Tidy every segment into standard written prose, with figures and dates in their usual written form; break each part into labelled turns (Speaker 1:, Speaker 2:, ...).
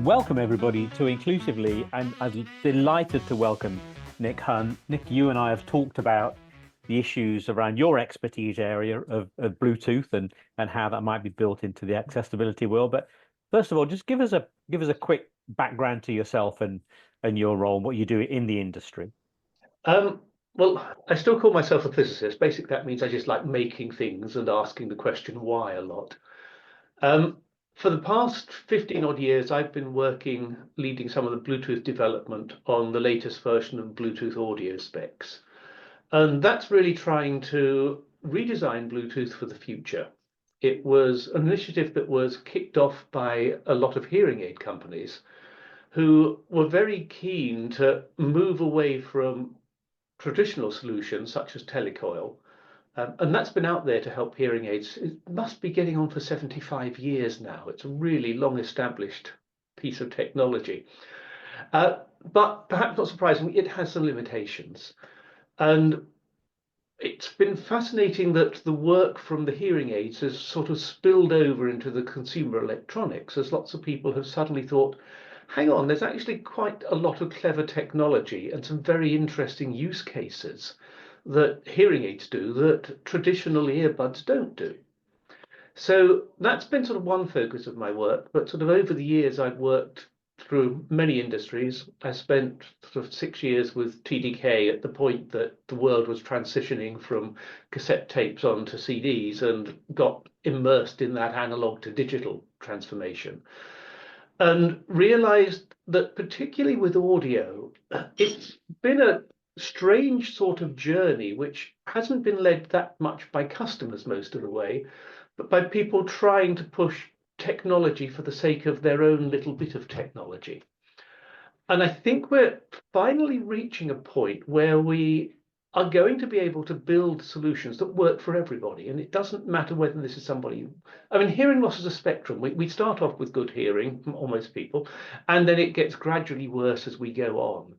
Speaker 1: Welcome everybody to Inclusively, and I'm delighted to welcome Nick Hunn. Nick, you and I have talked about the issues around your expertise area of Bluetooth and how that might be built into the accessibility world. But first of all, just give us a quick background to yourself and your role, what you do in the industry.
Speaker 2: Um, well, I still call myself a physicist. Basically, that means I just like making things and asking the question why a lot. Um, for the past 15 odd years, I've been leading some of the Bluetooth development on the latest version of Bluetooth audio specs. And that's really trying to redesign Bluetooth for the future. It was an initiative that was kicked off by a lot of hearing aid companies who were very keen to move away from traditional solutions such as telecoil. And that's been out there to help hearing aids. It must be getting on for 75 years now. It's a really long established piece of technology. But perhaps not surprisingly, it has some limitations. And it's been fascinating that the work from the hearing aids has sort of spilled over into the consumer electronics, as lots of people have suddenly thought, hang on, there's actually quite a lot of clever technology and some very interesting use cases that hearing aids do that traditional earbuds don't do. So that's been sort of one focus of my work, but sort of over the years I've worked through many industries. I spent sort of 6 years with TDK at the point that the world was transitioning from cassette tapes onto CDs and got immersed in that analog to digital transformation and realized that particularly with audio, it's been a strange sort of journey which hasn't been led that much by customers most of the way, but by people trying to push technology for the sake of their own little bit of technology. And I think we're finally reaching a point where we are going to be able to build solutions that work for everybody. And it doesn't matter whether this is somebody, I mean, hearing loss is a spectrum. We start off with good hearing, almost people, and then it gets gradually worse as we go on.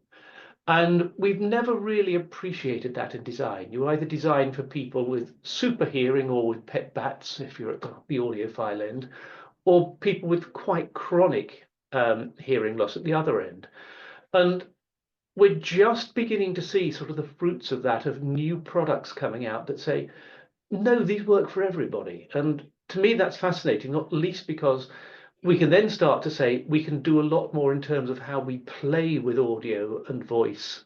Speaker 2: And we've never really appreciated that in design. You either design for people with super hearing or with pet bats, if you're at the audiophile end, or people with quite chronic hearing loss at the other end. And we're just beginning to see sort of the fruits of that, of new products coming out that say, no, these work for everybody. And to me, that's fascinating, not least because we can then start to say we can do a lot more in terms of how we play with audio and voice,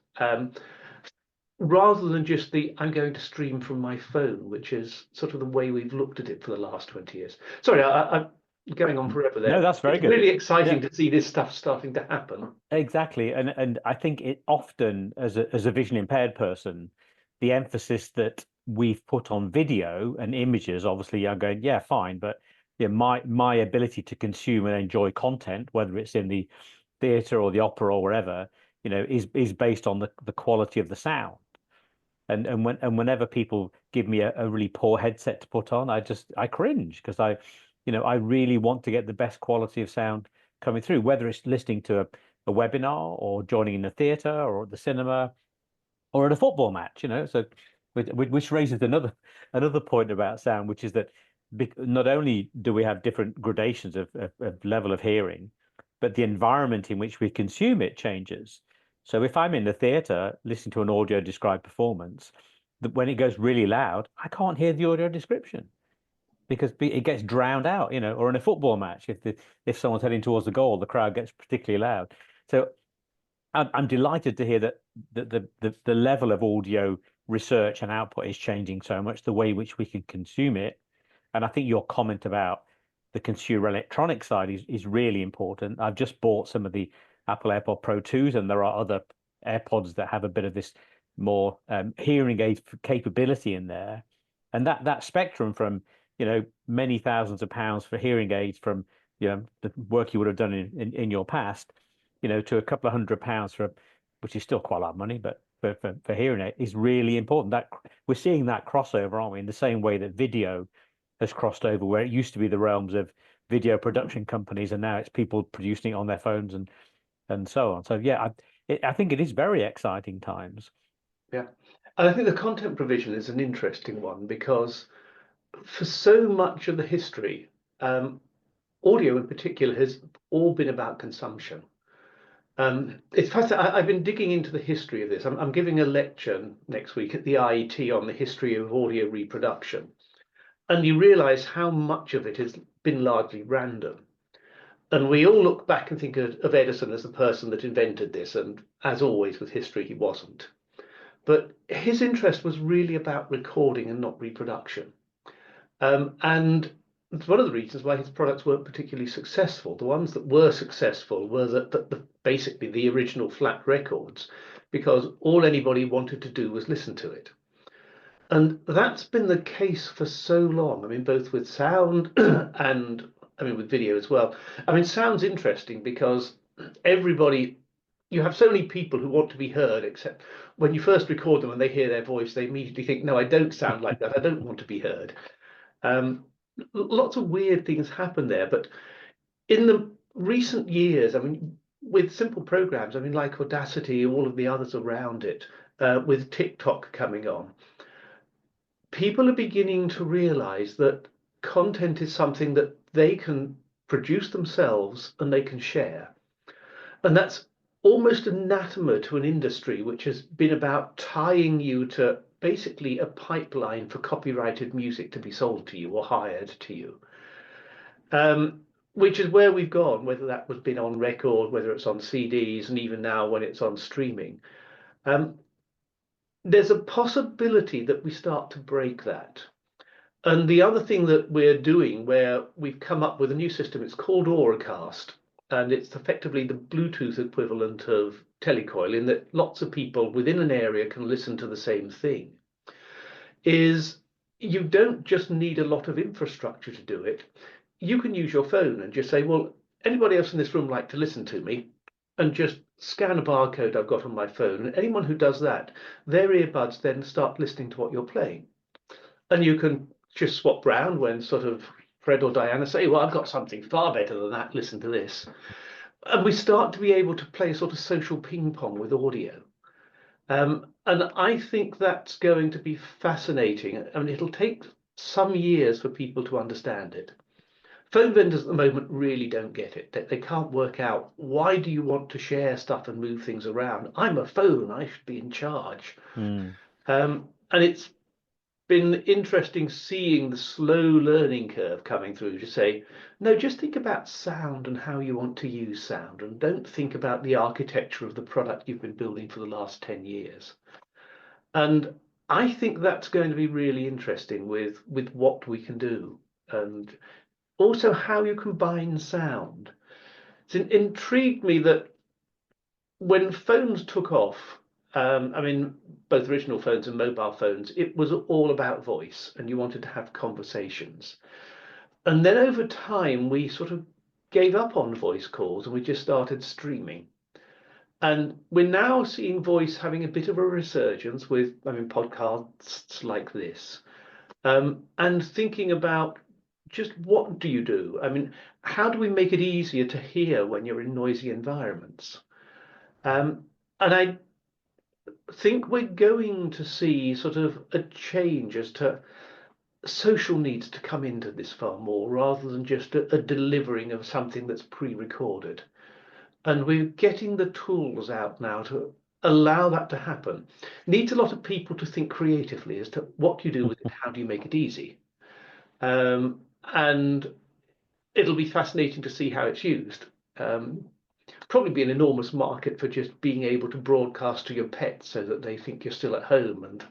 Speaker 2: rather than just the I'm going to stream from my phone, which is sort of the way we've looked at it for the last 20 years. Sorry, I'm going on forever there.
Speaker 1: No, that's very
Speaker 2: It's
Speaker 1: good.
Speaker 2: really exciting
Speaker 1: Yeah.
Speaker 2: to see this stuff starting to happen.
Speaker 1: Exactly, and I think it often, as a vision impaired person, the emphasis that we've put on video and images, obviously, I'm going, yeah, fine, but yeah, my ability to consume and enjoy content, whether it's in the theatre or the opera or wherever, is based on the quality of the sound. And whenever people give me a really poor headset to put on, I cringe because I really want to get the best quality of sound coming through, whether it's listening to a webinar or joining in the theatre or at the cinema or at a football match. So which raises another point about sound, which is that not only do we have different gradations of level of hearing, but the environment in which we consume it changes. So if I'm in the theatre listening to an audio described performance, when it goes really loud, I can't hear the audio description because it gets drowned out, or in a football match, if someone's heading towards the goal, the crowd gets particularly loud. So I'm delighted to hear that the level of audio research and output is changing so much, the way in which we can consume it. And I think your comment about the consumer electronic side is really important. I've just bought some of the Apple AirPod Pro 2s, and there are other AirPods that have a bit of this more hearing aid capability in there. And that spectrum from, many thousands of pounds for hearing aids from, the work you would have done in your past, to a couple of £100 which is still quite a lot of money, but for hearing aid is really important. That we're seeing that crossover, aren't we? In the same way that video has crossed over, where it used to be the realms of video production companies, and now it's people producing it on their phones and so on. So yeah, I think it is very exciting times.
Speaker 2: Yeah. And I think the content provision is an interesting one because for so much of the history, audio in particular has all been about consumption. It's fascinating. I've been digging into the history of this. I'm giving a lecture next week at the IET on the history of audio reproduction. And you realize how much of it has been largely random. And we all look back and think of Edison as the person that invented this. And as always with history, he wasn't. But his interest was really about recording and not reproduction. And it's one of the reasons why his products weren't particularly successful. The ones that were successful were basically the original flat records, because all anybody wanted to do was listen to it. And that's been the case for so long. I mean, both with sound and I mean with video as well. I mean, sound's interesting because everybody, you have so many people who want to be heard, except when you first record them and they hear their voice, they immediately think, no, I don't sound like that. I don't want to be heard. Um, Lots of weird things happen there, but in the recent years, I mean, with simple programs, I mean, like Audacity, all of the others around it, with TikTok coming on, people are beginning to realize that content is something that they can produce themselves and they can share. And that's almost anathema to an industry which has been about tying you to basically a pipeline for copyrighted music to be sold to you or hired to you. Which is where we've gone, whether that was been on record, whether it's on CDs, and even now when it's on streaming. Um, there's a possibility that we start to break that. And the other thing that we're doing, where we've come up with a new system, it's called Auracast, and it's effectively the Bluetooth equivalent of telecoil, in that lots of people within an area can listen to the same thing, is you don't just need a lot of infrastructure to do it. You can use your phone and just say, well, anybody else in this room like to listen to me? And just scan a barcode I've got on my phone. And anyone who does that, their earbuds then start listening to what you're playing. And you can just swap round when sort of Fred or Diana say, well, I've got something far better than that, listen to this. And we start to be able to play sort of social ping pong with audio. And I think that's going to be fascinating. I mean, it'll take some years for people to understand it. Phone vendors at the moment really don't get it. They can't work out, why do you want to share stuff and move things around? I'm a phone, I should be in charge.
Speaker 1: Mm.
Speaker 2: And it's been interesting seeing the slow learning curve coming through to say, no, just think about sound and how you want to use sound, and don't think about the architecture of the product you've been building for the last 10 years. And I think that's going to be really interesting with what we can do, and also how you combine sound. It's intrigued me that when phones took off, I mean, both original phones and mobile phones, it was all about voice, and you wanted to have conversations. And then over time, we sort of gave up on voice calls and we just started streaming. And we're now seeing voice having a bit of a resurgence with, I mean, podcasts like this, and thinking about just what do you do? I mean, how do we make it easier to hear when you're in noisy environments? And I think we're going to see sort of a change as to social needs to come into this far more rather than just a delivering of something that's pre-recorded. And we're getting the tools out now to allow that to happen. Needs a lot of people to think creatively as to what you do with it, how do you make it easy? And it'll be fascinating to see how it's used. Probably be an enormous market for just being able to broadcast to your pets so that they think you're still at home. And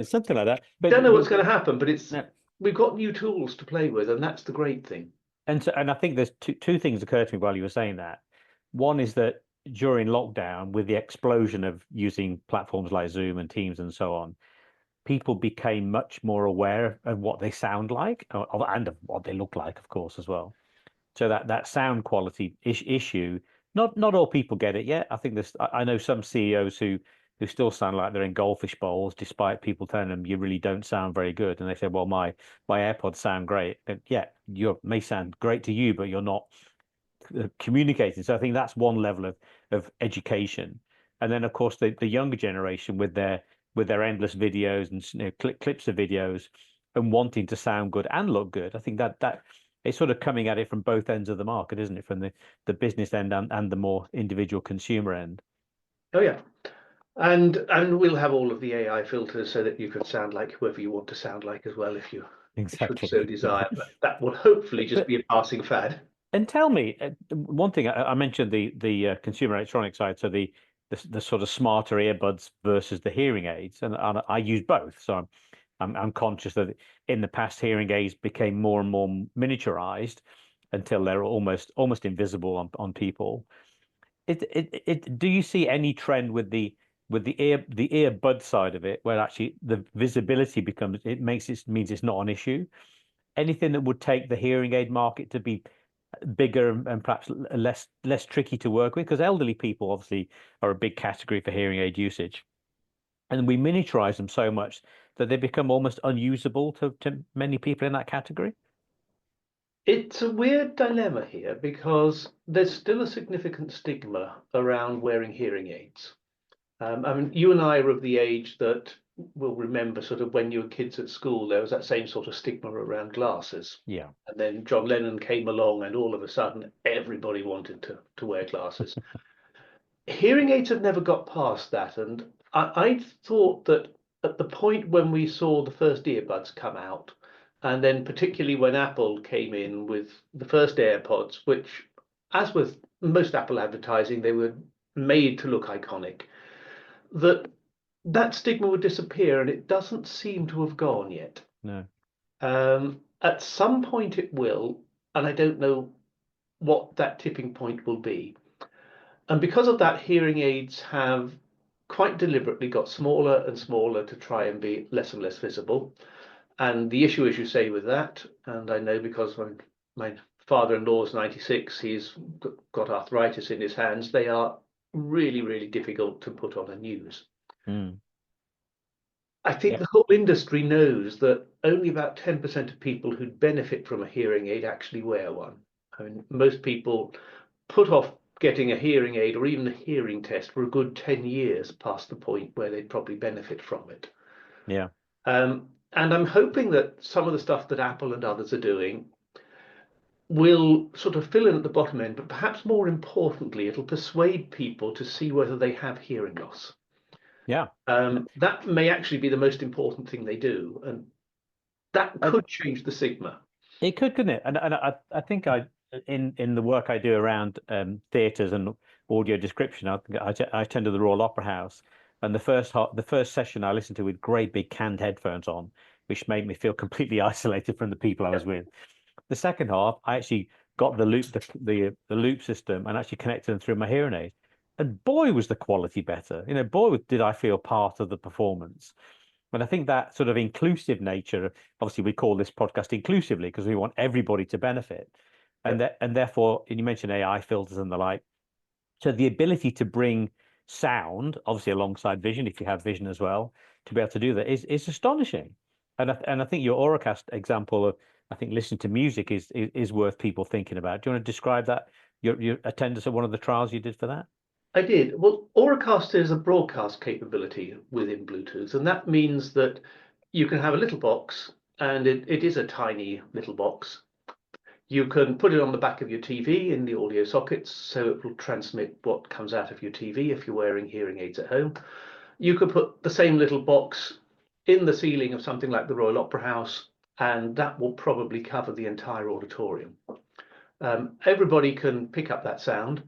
Speaker 1: Something like that. But
Speaker 2: don't know what's going to happen, but
Speaker 1: no,
Speaker 2: we've got new tools to play with, and that's the great thing.
Speaker 1: and I think there's two things occurred to me while you were saying that. One is that during lockdown, with the explosion of using platforms like Zoom and Teams and so on, people became much more aware of what they sound like, and of what they look like, of course, as well. So that sound quality issue, not all people get it yet. I think I know some CEOs who still sound like they're in goldfish bowls, despite people telling them you really don't sound very good. And they say, well, my AirPods sound great. And yeah, you may sound great to you, but you're not communicating. So I think that's one level of education. And then of course the younger generation with their endless videos and clips of videos and wanting to sound good and look good. I think that it's sort of coming at it from both ends of the market, isn't it? From the business end and the more individual consumer end.
Speaker 2: Oh yeah. And we'll have all of the AI filters so that you can sound like whoever you want to sound like as well if you should so
Speaker 1: Exactly.
Speaker 2: desire. But that will hopefully just
Speaker 1: But
Speaker 2: be a passing fad.
Speaker 1: and tell me one thing. I mentioned the consumer electronics side, so the sort of smarter earbuds versus the hearing aids, and I use both. So I'm conscious that in the past hearing aids became more and more miniaturized until they're almost invisible on people. Do you see any trend with the earbud side of it where actually the visibility becomes it makes it means it's not an issue? Anything that would take the hearing aid market to be bigger and perhaps less tricky to work with? Because elderly people obviously are a big category for hearing aid usage, and we miniaturize them so much that they become almost unusable to many people in that category.
Speaker 2: It's a weird dilemma here because there's still a significant stigma around wearing hearing aids. I mean, you and I are of the age that will remember sort of when you were kids at school, there was that same sort of stigma around glasses.
Speaker 1: Yeah.
Speaker 2: And then John Lennon came along, and all of a sudden, everybody wanted to wear glasses. Hearing aids have never got past that. And I thought that at the point when we saw the first earbuds come out, and then particularly when Apple came in with the first AirPods, which, as with most Apple advertising, they were made to look iconic, that that stigma would disappear, and it doesn't seem to have gone yet.
Speaker 1: No.
Speaker 2: At some point it will, and I don't know what that tipping point will be. And because of that, hearing aids have quite deliberately got smaller and smaller to try and be less and less visible. And the issue, as you say, with that, and I know because my father-in-law is 96, he's got arthritis in his hands, they are really, really difficult to put on a news.
Speaker 1: Mm.
Speaker 2: I think
Speaker 1: Yeah.
Speaker 2: the whole industry knows that only about 10% of people who'd benefit from a hearing aid actually wear one. I mean, most people put off getting a hearing aid or even a hearing test for a good 10 years past the point where they'd probably benefit from it.
Speaker 1: Yeah.
Speaker 2: And I'm hoping that some of the stuff that Apple and others are doing will sort of fill in at the bottom end, but perhaps more importantly, it'll persuade people to see whether they have hearing loss.
Speaker 1: Yeah.
Speaker 2: That may actually be the most important thing they do, and that
Speaker 1: And
Speaker 2: could change the stigma.
Speaker 1: it could, couldn't it? And I think in the work I do around theatres and audio description, I attend to the Royal Opera House, and the first session I listened to with great big canned headphones on, which made me feel completely isolated from the people I was with. The second half, I actually got the loop system and actually connected them through my hearing aid, and boy was the quality better. Boy did I feel part of the performance. And I think that sort of inclusive nature, obviously we call this podcast inclusively because we want everybody to benefit.
Speaker 2: Yeah.
Speaker 1: And therefore, and you mentioned AI filters and the like. So the ability to bring sound, obviously alongside vision, if you have vision as well, to be able to do that is astonishing. And I think your Auracast example of I think listening to music is worth people thinking about. Do you want to describe that? Your attendance at one of the trials you did for that?
Speaker 2: I did. Well, Auracast is a broadcast capability within Bluetooth, and that means that you can have a little box, and it is a tiny little box. You can put it on the back of your TV in the audio sockets, so it will transmit what comes out of your TV if you're wearing hearing aids at home. You could put the same little box in the ceiling of something like the Royal Opera House, and that will probably cover the entire auditorium. Everybody can pick up that sound.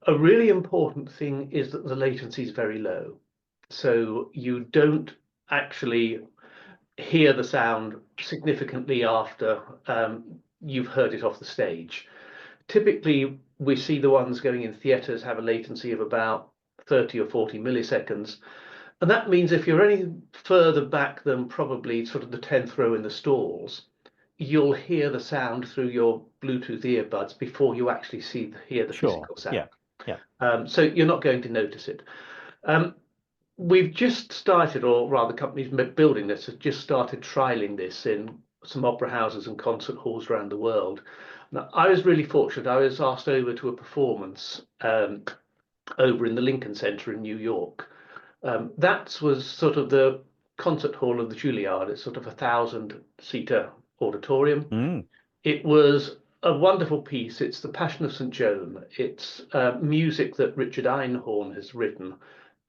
Speaker 2: A really important thing is that the latency is very low. So you don't actually hear the sound significantly after you've heard it off the stage. Typically, we see the ones going in theatres have a latency of about 30 or 40 milliseconds. And that means if you're any further back than probably sort of the 10th row in the stalls, you'll hear the sound through your Bluetooth earbuds before you actually hear the
Speaker 1: Sure.
Speaker 2: physical sound.
Speaker 1: Yeah. Yeah.
Speaker 2: So you're not going to notice it. We've just started, or rather, companies building this have just started trialing this in some opera houses and concert halls around the world. Now, I was really fortunate. I was asked over to a performance over in the Lincoln Center in New York. That was sort of the concert hall of the Juilliard. It's sort of 1,000-seater auditorium.
Speaker 1: Mm.
Speaker 2: It was a wonderful piece. It's The Passion of St. Joan. It's music that Richard Einhorn has written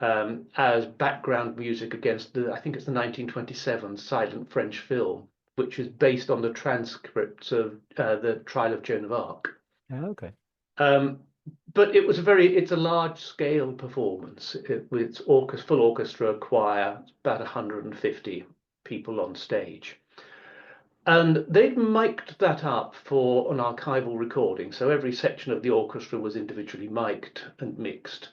Speaker 2: as background music against I think it's the 1927 silent French film, which is based on the transcripts of the trial of Joan of Arc.
Speaker 1: Oh, okay.
Speaker 2: Um, but it's a large scale performance. With full orchestra, choir, about 150 people on stage. And they'd mic'd that up for an archival recording. So every section of the orchestra was individually mic'd and mixed.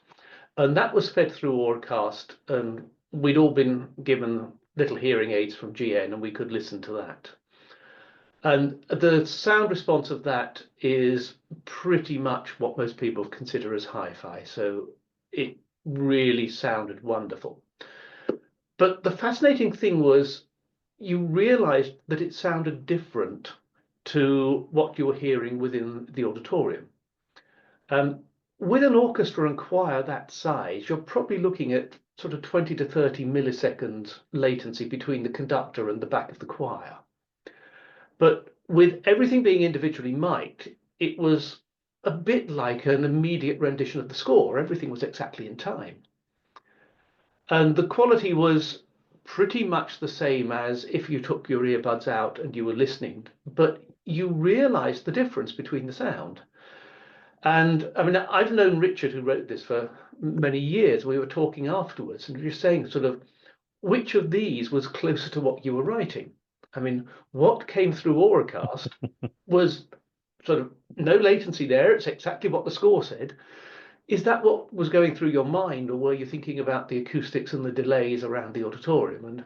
Speaker 2: And that was fed through Auracast. And we'd all been given little hearing aids from GN, and we could listen to that. And the sound response of that is pretty much what most people consider as hi-fi. So it really sounded wonderful. But the fascinating thing was you realized that it sounded different to what you were hearing within the auditorium. With an orchestra and choir that size, you're probably looking at sort of 20 to 30 milliseconds latency between the conductor and the back of the choir. But with everything being individually mic'd, it was a bit like an immediate rendition of the score. Everything was exactly in time. And the quality was pretty much the same as if you took your earbuds out and you were listening, but you realized the difference between the sound. And I mean, I've known Richard, who wrote this, for many years. We were talking afterwards, and you're saying sort of which of these was closer to what you were writing. I mean, what came through Auracast was sort of no latency there. It's exactly what the score said. Is that what was going through your mind, or were you thinking about the acoustics and the delays around the auditorium? And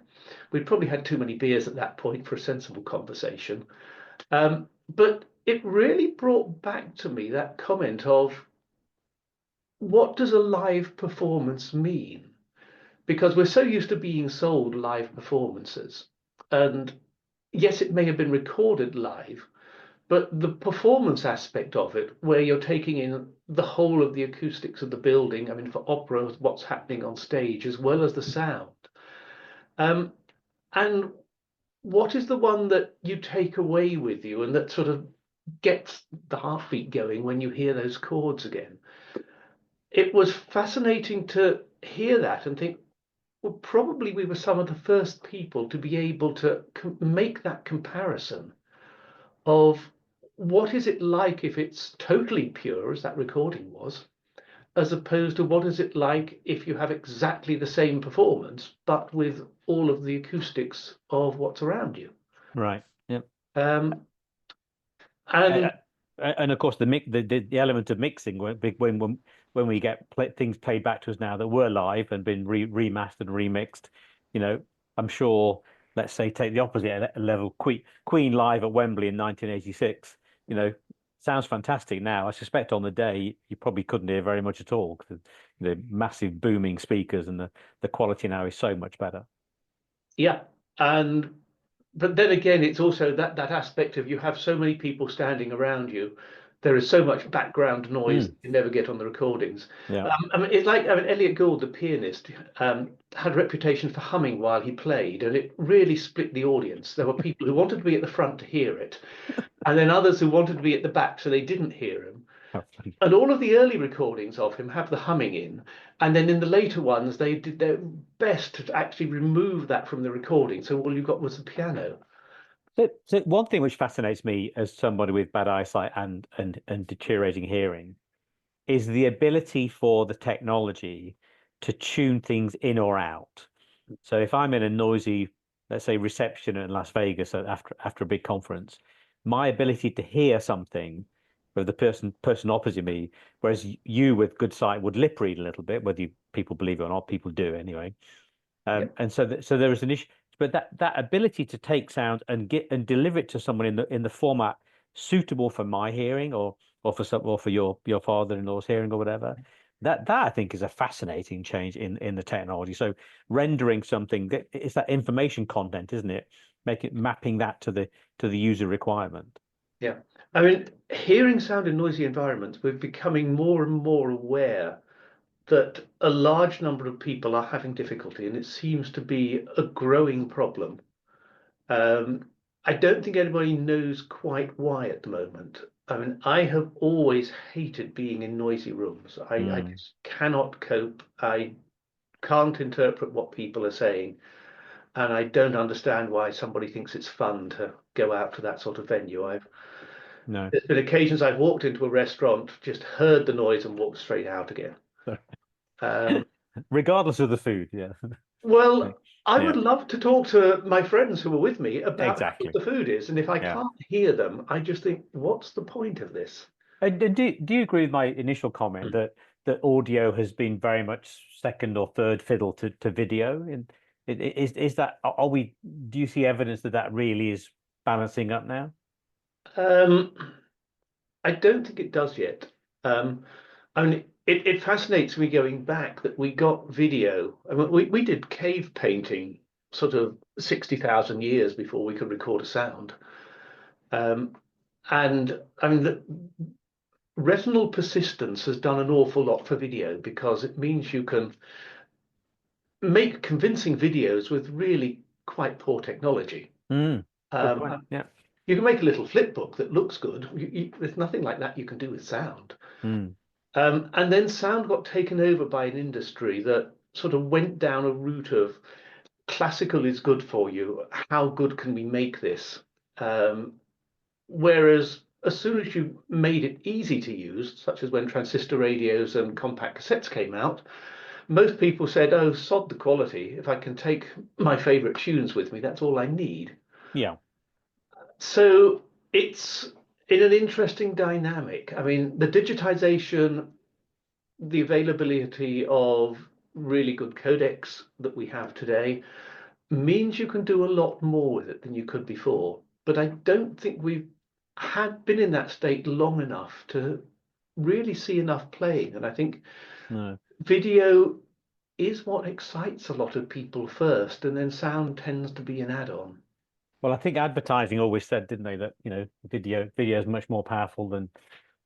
Speaker 2: we'd probably had too many beers at that point for a sensible conversation. But it really brought back to me that comment of what does a live performance mean? Because we're so used to being sold live performances. And yes, it may have been recorded live, but the performance aspect of it, where you're taking in the whole of the acoustics of the building, I mean, for opera, what's happening on stage, as well as the sound. And what is the one that you take away with you and that sort of gets the heartbeat going when you hear those chords again? It was fascinating to hear that and think, well, probably we were some of the first people to be able to make that comparison of what is it like if it's totally pure, as that recording was, as opposed to what is it like if you have exactly the same performance, but with all of the acoustics of what's around you.
Speaker 1: Right. Yeah.
Speaker 2: And
Speaker 1: And of course, the element of mixing when we get things played back to us now that were live and been remastered and remixed, you know, I'm sure. Let's say take the opposite level. Queen live at Wembley in 1986. You know, sounds fantastic now. I suspect on the day you probably couldn't hear very much at all because the massive booming speakers and the quality now is so much better.
Speaker 2: yeah, but then again, it's also that aspect of you have so many people standing around you. There is so much background noise that you never get on the recordings.
Speaker 1: Yeah.
Speaker 2: I mean, it's like, I mean, Elliot Gould, the pianist, had a reputation for humming while he played, and it really split the audience. There were people who wanted to be at the front to hear it, and then others who wanted to be at the back so they didn't hear him. And all of the early recordings of him have the humming in, and then in the later ones, they did their best to actually remove that from the recording. So all you got was the piano.
Speaker 1: So one thing which fascinates me as somebody with bad eyesight and deteriorating hearing is the ability for the technology to tune things in or out. So if I'm in a noisy, let's say, reception in Las Vegas after a big conference, my ability to hear something with the person opposite me, whereas you with good sight would lip read a little bit, whether people believe it or not, people do anyway. And so there is an issue, but that ability to take sound and deliver it to someone in the format suitable for my hearing or for your father-in-law's hearing or whatever, that I think is a fascinating change in the technology. So rendering something, it's that information content, isn't it? Mapping that to the user requirement.
Speaker 2: Yeah, I mean, hearing sound in noisy environments, we're becoming more and more aware that a large number of people are having difficulty, and it seems to be a growing problem. Um, I don't think anybody knows quite why at the moment. I mean, I have always hated being in noisy rooms. I
Speaker 1: Mm,
Speaker 2: just cannot cope. I can't interpret what people are saying, and I don't understand why somebody thinks it's fun to go out to that sort of venue.
Speaker 1: no.
Speaker 2: There's been occasions I've walked into a restaurant, just heard the noise and walked straight out again. Um,
Speaker 1: Regardless of the food, yeah.
Speaker 2: well, I
Speaker 1: Yeah,
Speaker 2: would love to talk to my friends who are with me about how good
Speaker 1: exactly.
Speaker 2: the food is, and if I
Speaker 1: Yeah.
Speaker 2: can't hear them, I just think, what's the point of this?
Speaker 1: And do you agree with my initial comment
Speaker 2: Hmm.
Speaker 1: that audio has been very much second or third fiddle to video? And is that are we? Do you see evidence that that really is balancing up now?
Speaker 2: Um, I don't think it does yet. Um, I mean, it fascinates me going back that we got video. I mean, we did cave painting sort of 60,000 years before we could record a sound. Um, and I mean, the retinal persistence has done an awful lot for video because it means you can make convincing videos with really quite poor technology.
Speaker 1: Mm, good point.
Speaker 2: Um,
Speaker 1: Yeah.
Speaker 2: you can make a little flip book that looks good. There's nothing like that you can do with sound.
Speaker 1: Mm,
Speaker 2: And then sound got taken over by an industry that sort of went down a route of classical is good for you. How good can we make this? Um, Whereas as soon as you made it easy to use, such as when transistor radios and compact cassettes came out, most people said, oh, sod the quality. If I can take my favorite tunes with me, that's all I need.
Speaker 1: yeah.
Speaker 2: So it's in an interesting dynamic. I mean, the digitization, the availability of really good codecs that we have today means you can do a lot more with it than you could before. But I don't think we've had been in that state long enough to really see enough playing. And I think
Speaker 1: No.
Speaker 2: video is what excites a lot of people first, and then sound tends to be an add-on.
Speaker 1: Well, I think advertising always said, didn't they, that video is much more powerful than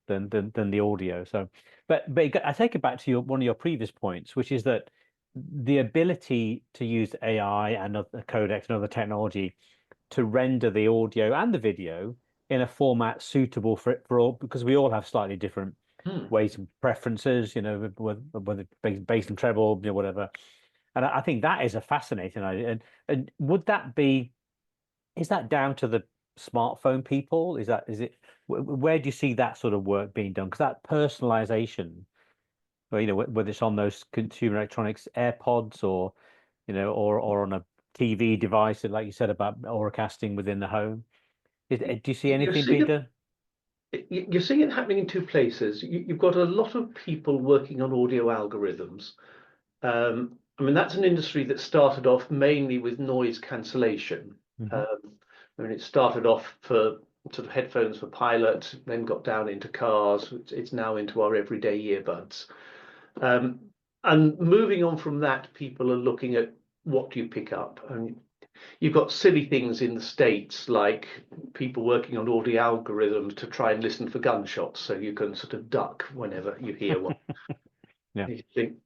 Speaker 1: the audio. So, but I take it back to one of your previous points, which is that the ability to use AI and other codecs and other technology to render the audio and the video in a format suitable for all, because we all have slightly different
Speaker 2: Hmm.
Speaker 1: ways and preferences, whether bass and treble, whatever. And I think that is a fascinating idea. And would that be, is that down to the smartphone people? Is it, where do you see that sort of work being done? Because that personalization, well, whether it's on those consumer electronics AirPods or, or on a TV device, like you said about auracasting within the home. Do you see
Speaker 2: You're
Speaker 1: anything being
Speaker 2: seeing
Speaker 1: done?
Speaker 2: you're seeing it happening in two places. You've got a lot of people working on audio algorithms. I mean, that's an industry that started off mainly with noise cancellation.
Speaker 1: Hmm.
Speaker 2: Um, I mean, it started off for sort of headphones for pilots, then got down into cars. It's now into our everyday earbuds. Um, and moving on from that, people are looking at what do you pick up? And you've got silly things in the States, like people working on audio algorithms to try and listen for gunshots, so you can sort of duck whenever you hear one.
Speaker 1: Yeah.
Speaker 2: You think,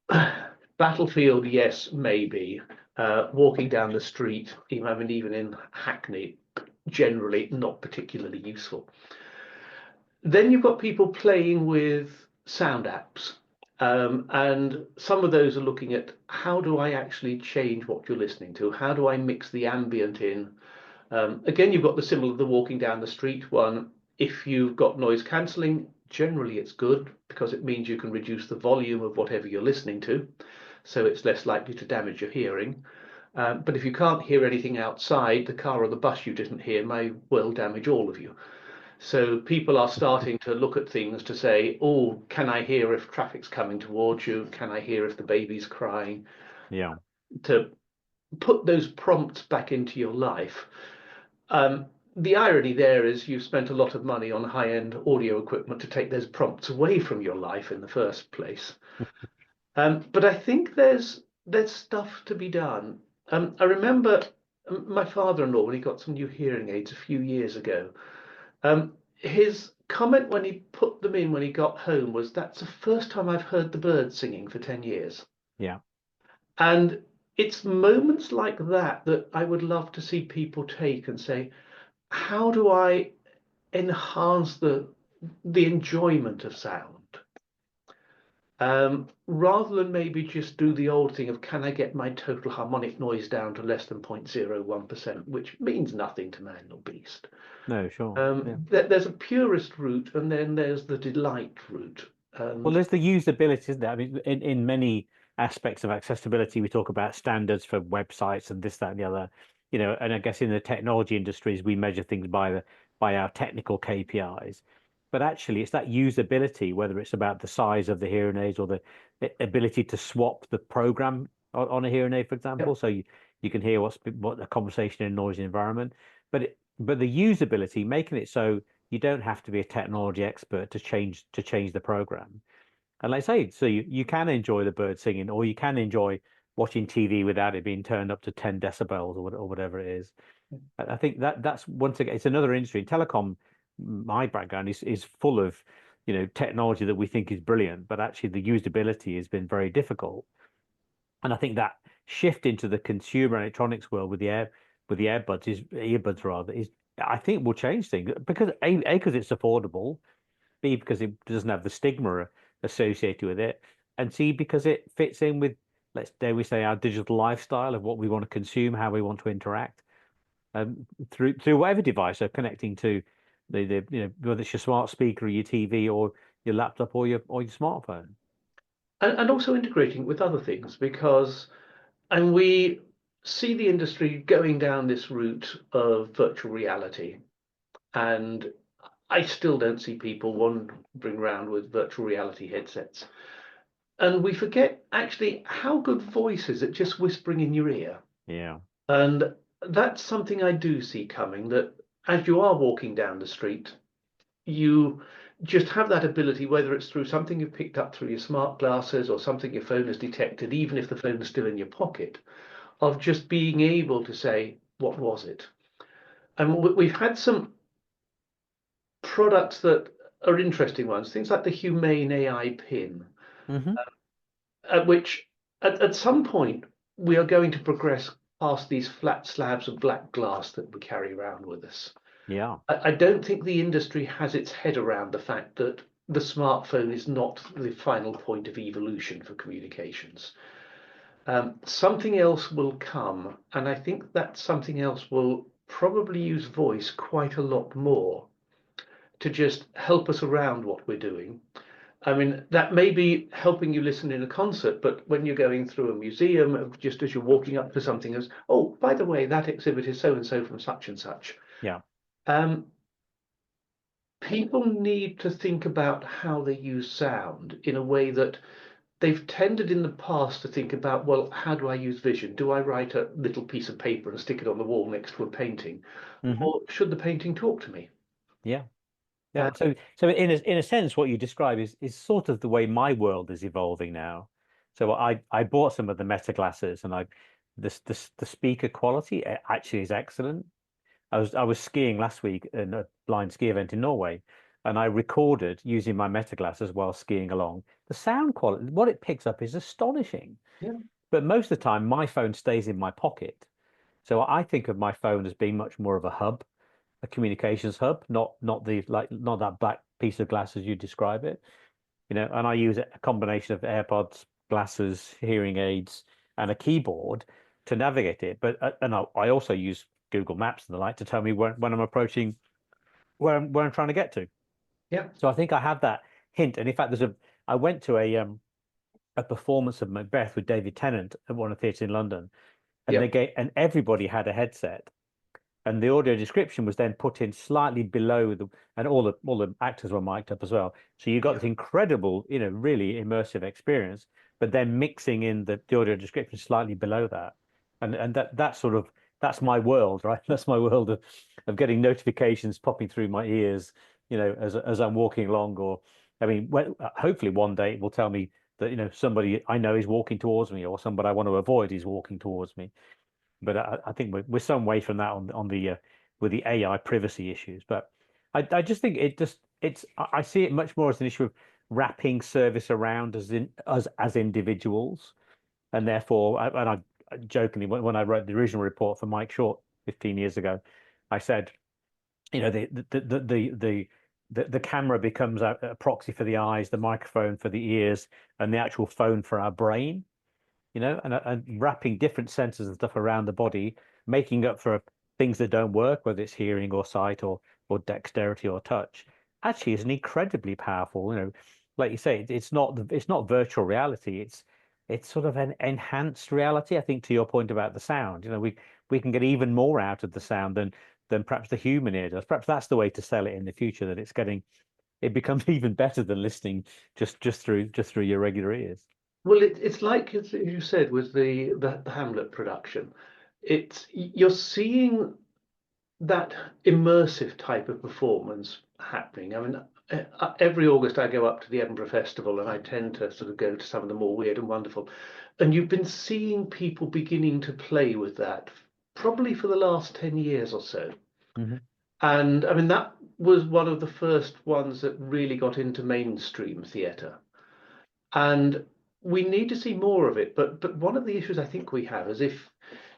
Speaker 2: battlefield, yes, maybe. Walking down the street, even in Hackney, generally not particularly useful. Then you've got people playing with sound apps. And some of those are looking at how do I actually change what you're listening to? How do I mix the ambient in? Again, you've got the symbol of the walking down the street one. If you've got noise cancelling, generally it's good because it means you can reduce the volume of whatever you're listening to, so it's less likely to damage your hearing. But if you can't hear anything outside, the car or the bus you didn't hear may well damage all of you. So people are starting to look at things to say, oh, can I hear if traffic's coming towards you? Can I hear if the baby's crying?
Speaker 1: Yeah.
Speaker 2: To put those prompts back into your life. Um, the irony there is you've spent a lot of money on high-end audio equipment to take those prompts away from your life in the first place. But I think there's stuff to be done. I remember my father-in-law when he got some new hearing aids a few years ago. His comment when he put them in when he got home was, "That's the first time I've heard the birds singing for 10 years."
Speaker 1: Yeah.
Speaker 2: And it's moments like that that I would love to see people take and say, how do I enhance the enjoyment of sound? Rather than maybe just do the old thing of, can I get my total harmonic noise down to less than 0.01%, which means nothing to man or beast.
Speaker 1: No, sure. Yeah.
Speaker 2: There's a purist route, and then there's the delight route.
Speaker 1: Well,
Speaker 2: And
Speaker 1: there's the usability, isn't there? I mean, in many aspects of accessibility, we talk about standards for websites and this, that, and the other, and I guess in the technology industries, we measure things by our technical KPIs. But actually, it's that usability, whether it's about the size of the hearing aids or the ability to swap the program on a hearing aid, for
Speaker 2: yeah,
Speaker 1: example, so you can hear what the conversation in a noisy environment. But the usability, making it so you don't have to be a technology expert to change the program. And like I say, so you can enjoy the bird singing, or you can enjoy watching TV without it being turned up to 10 decibels or whatever it is. I think that's once again, it's another industry. Telecom, my background is full of, technology that we think is brilliant, but actually the usability has been very difficult. And I think that shift into the consumer electronics world with the earbuds rather, is I think will change things because because it's affordable, B, because it doesn't have the stigma associated with it, and C, because it fits in with, let's dare we say, our digital lifestyle of what we want to consume, how we want to interact, through whatever device, so connecting to the whether it's your smart speaker or your TV or your laptop or your smartphone.
Speaker 2: and also integrating with other things, because and we see the industry going down this route of virtual reality, and I still don't see people wandering around with virtual reality headsets. And we forget actually how good voice is at just whispering in your ear.
Speaker 1: Yeah.
Speaker 2: And that's something I do see coming, that as you are walking down the street, you just have that ability, whether it's through something you've picked up through your smart glasses or something your phone has detected, even if the phone is still in your pocket, of just being able to say, what was it? And we've had some products that are interesting ones, things like the Humane AI pin,
Speaker 1: Hmm.
Speaker 2: at which at some point we are going to progress past these flat slabs of black glass that we carry around with us.
Speaker 1: Yeah.
Speaker 2: I don't think the industry has its head around the fact that the smartphone is not the final point of evolution for communications. Something else will come, and I think that something else will probably use voice quite a lot more to just help us around what we're doing. I mean, that may be helping you listen in a concert, but when you're going through a museum, just as you're walking up to something, as, oh, by the way, that exhibit is so and so from such and such.
Speaker 1: Yeah.
Speaker 2: Um, People need to think about how they use sound in a way that they've tended in the past to think about, well, how do I use vision? Do I write a little piece of paper and stick it on the wall next to a painting?
Speaker 1: Hmm.
Speaker 2: Or should the painting talk to me?
Speaker 1: Yeah. Yeah.
Speaker 2: Uh,
Speaker 1: So in a sense, what you describe is sort of the way my world is evolving now. So I bought some of the Meta glasses, and the speaker quality actually is excellent. I was skiing last week in a blind ski event in Norway, and I recorded using my Meta glasses while skiing along. The sound quality, what it picks up is astonishing.
Speaker 2: yeah,
Speaker 1: But most of the time, my phone stays in my pocket. So I think of my phone as being much more of a hub, a communications hub, not that black piece of glass as you describe it. And I use a combination of AirPods, glasses, hearing aids, and a keyboard to navigate it. But and I also use Google Maps and the like to tell me when I'm approaching where I'm trying to get to.
Speaker 2: yeah,
Speaker 1: So I think I have that hint. And in fact, I went to a performance of Macbeth with David Tennant at one of the theatres in London, and
Speaker 2: yeah,
Speaker 1: and everybody had a headset, and the audio description was then put in slightly below and all the actors were mic'd up as well. So you got
Speaker 2: yeah.
Speaker 1: this incredible, really immersive experience, but then mixing in the audio description slightly below that. And that's my world, right? That's my world of getting notifications popping through my ears, as I'm walking along, or I mean, hopefully one day it will tell me that, somebody I know is walking towards me, or somebody I want to avoid is walking towards me. But I think we're some way from that on the with the AI privacy issues. But I just think I see it much more as an issue of wrapping service around us as individuals, and therefore, and I jokingly when I wrote the original report for Mike Short 15 years ago, I said, the camera becomes a proxy for the eyes, the microphone for the ears, and the actual phone for our brain. And wrapping different sensors and stuff around the body, making up for things that don't work, whether it's hearing or sight or dexterity or touch, actually is an incredibly powerful. Like you say, it's not virtual reality. It's sort of an enhanced reality. I think to your point about the sound, we can get even more out of the sound than perhaps the human ear does. Perhaps that's the way to sell it in the future, that it becomes even better than listening just through your regular ears.
Speaker 2: Well, it's like as you said with the Hamlet production. You're seeing that immersive type of performance happening. I mean, every August I go up to the Edinburgh Festival, and I tend to sort of go to some of the more weird and wonderful. And you've been seeing people beginning to play with that probably for the last 10 years or so.
Speaker 1: Hmm.
Speaker 2: And I mean, that was one of the first ones that really got into mainstream theatre. And we need to see more of it. But one of the issues I think we have is if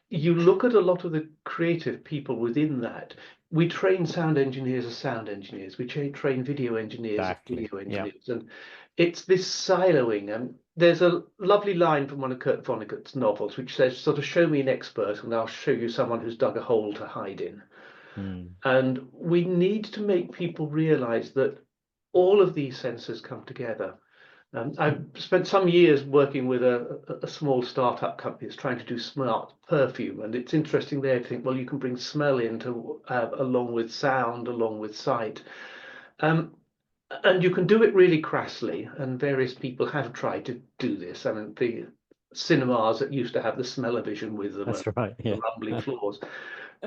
Speaker 2: you look at a lot of the creative people within that, we train sound engineers as sound engineers, we train video engineers as
Speaker 1: Exactly.
Speaker 2: video
Speaker 1: Yeah.
Speaker 2: engineers, and it's this siloing. And there's a lovely line from one of Kurt Vonnegut's novels which says, sort of, show me an expert and I'll show you someone who's dug a hole to hide in.
Speaker 1: Mm.
Speaker 2: And we need to make people realize that all of these sensors come together. I've spent some years working with a small startup company that's trying to do smart perfume, and it's interesting there to think, well, you can bring smell into along with sound, along with sight, um, and you can do it really crassly. And various people have tried to do this. I mean, the cinemas that used to have the smell-o-vision with them, and
Speaker 1: That's right.
Speaker 2: the
Speaker 1: Yeah.
Speaker 2: rumbling floors,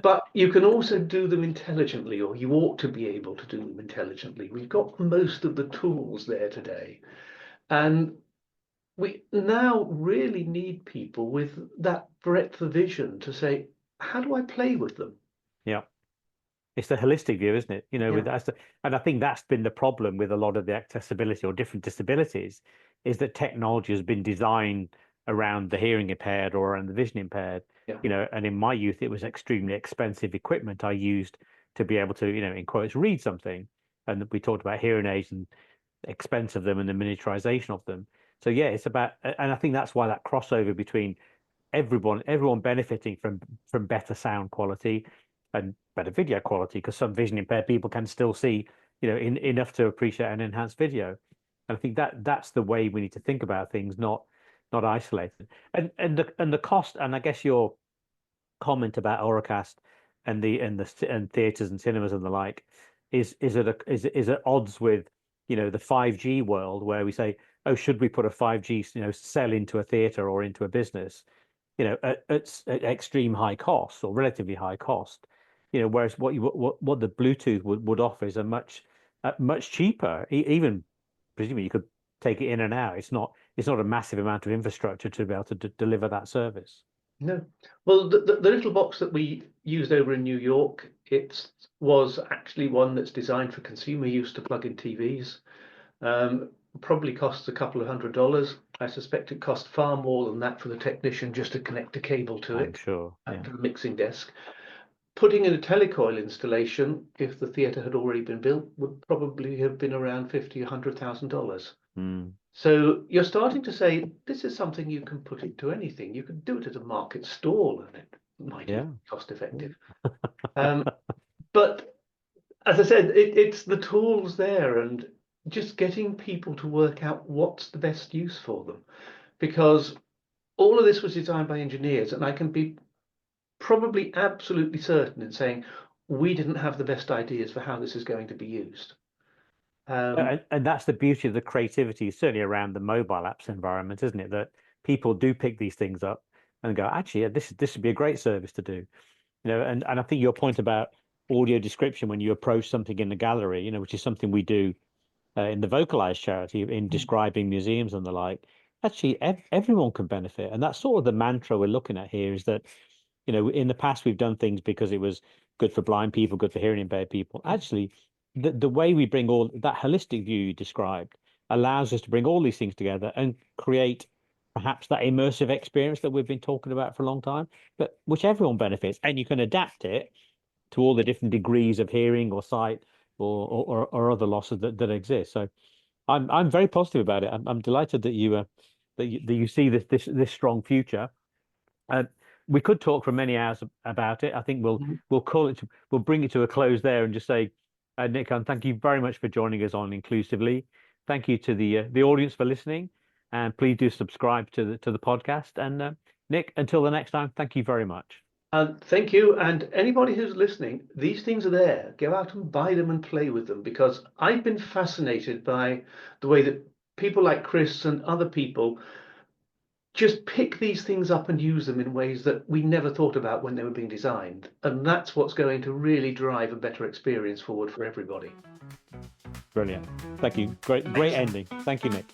Speaker 2: but you can also do them intelligently, or you ought to be able to do them intelligently. We've got most of the tools there today. And we now really need people with that breadth of vision to say, how do I play with them?
Speaker 1: Yeah. It's the holistic view, isn't it?
Speaker 2: Yeah,
Speaker 1: And I think that's been the problem with a lot of the accessibility or different disabilities, is that technology has been designed around the hearing impaired or around the vision impaired.
Speaker 2: yeah.
Speaker 1: And in my youth, it was extremely expensive equipment I used to be able to, in quotes, read something. And we talked about hearing aids and the expense of them and the miniaturization of them. So yeah, it's about, and I think that's why that crossover between everyone benefiting from better sound quality and better video quality, because some vision impaired people can still see, enough to appreciate an enhanced video. And I think that's the way we need to think about things, not isolated. And the cost, and I guess your comment about Auracast and theaters and cinemas and the like is at odds with the 5G world, where we say, oh, should we put a 5G cell into a theater or into a business, at extreme high cost or relatively high cost, whereas what the Bluetooth would offer is a much cheaper, even presumably you could take it in and out. It's not a massive amount of infrastructure to be able to deliver that service.
Speaker 2: No. Well, the little box that we used over in New York, it was actually one that's designed for consumer use to plug in TVs. Probably costs a couple of $100. I suspect it cost far more than that for the technician just to connect a cable to
Speaker 1: I'm
Speaker 2: it,
Speaker 1: sure. Yeah.
Speaker 2: to the mixing desk. Putting in a telecoil installation, if the theatre had already been built, would probably have been around $50,000, $100,000.
Speaker 1: Mm.
Speaker 2: So you're starting to say this is something you can put into anything. You can do it at a market stall, and it might even
Speaker 1: Yeah.
Speaker 2: be cost effective. But as I said, it's the tools there, and just getting people to work out what's the best use for them. Because all of this was designed by engineers, and I can be probably absolutely certain in saying we didn't have the best ideas for how this is going to be used.
Speaker 1: And that's the beauty of the creativity, certainly around the mobile apps environment, isn't it? That people do pick these things up and go, actually, yeah, this would be a great service to do. And I think your point about audio description when you approach something in the gallery, which is something we do in the vocalized charity in describing museums and the like, actually everyone can benefit. And that's sort of the mantra we're looking at here, is that, in the past we've done things because it was good for blind people, good for hearing impaired people. Actually, the way we bring all that holistic view you described allows us to bring all these things together and create perhaps that immersive experience that we've been talking about for a long time, but which everyone benefits, and you can adapt it to all the different degrees of hearing or sight or other losses that exist. So I'm very positive about it. I'm delighted that you see this strong future. Uh, we could talk for many hours about it. I think we'll bring it to a close there and just say, Nick, thank you very much for joining us on Inclusively. Thank you to the audience for listening, and please do subscribe to the podcast. And Nick, until the next time, thank you very much.
Speaker 2: Thank you. And anybody who's listening, these things are there. Go out and buy them and play with them, because I've been fascinated by the way that people like Chris and other people just pick these things up and use them in ways that we never thought about when they were being designed. And that's what's going to really drive a better experience forward for everybody.
Speaker 1: Brilliant. Thank you. Great ending. Thank you, Nick.